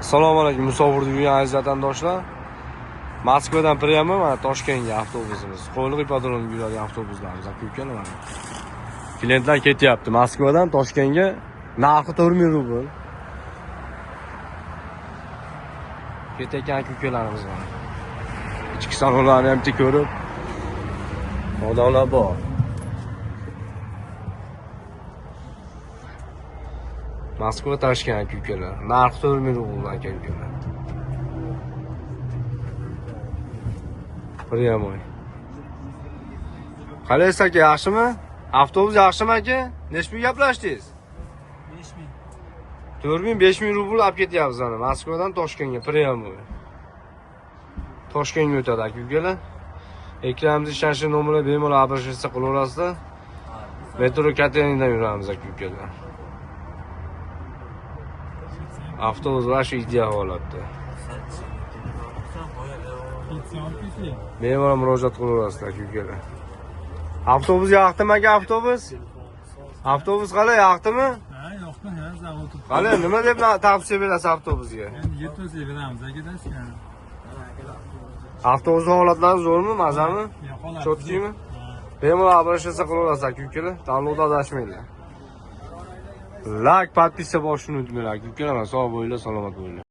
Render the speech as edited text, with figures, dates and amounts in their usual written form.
Assalomu alaykum, musofirda yurgan aziz vatandoshlar. Moskvadan Priyama mana Toshkentga avtobusimiz. Qo'yliq ipodromga yuradigan avtobuslarimiz aka-ukalar mana. Klientlar ketyapti Moskvadan Toshkentga. Narxi 4000 rubl. Ketayotgan aka-ukalarimiz mana. Ichki salonlarni ham ko'rib, odamlar bor. Moskva Toshkent aka-ukalar. Narxi 4000 rubl aka-ukalar. Priyamoy. Qalaysiz aka, yaxshimi? Avtobus yaxshimi aka? Nechta gaplashdingiz? 5000. 4000-5000 rubl olib ketyapmiz ana Moskvadan Toshkentga Priyamoy. Toshkentga o'tadi aka-ukalar. Ekranimizda ishlanchi nomerlar bemalol обращаться qilaverasizlar. Metro Kateningdan yuramiz aka-ukalar. Avtobus va shu ideal holatda. Bemalol murojaat qilaverasizlar aka-ukalar. Avtobus yoqdimi aka, avtobus? Avtobus qalay, yoqdimi? Ha, yoqdi, ha, zavod. Qalay, nima deb tavsiya berasiz avtobusga? Endi yetkazib beramiz aka-da. Avtobus holatlari zo'rmi, mazami? Cho'tkimi? Bemalol обращаться qilaverasiz aka-ukalar. Tanlovda adashmanglar. Like, подписка bo'lishni unutmanglar aka-ukalar. Sog' bo'linglar, salomat bo'linglar.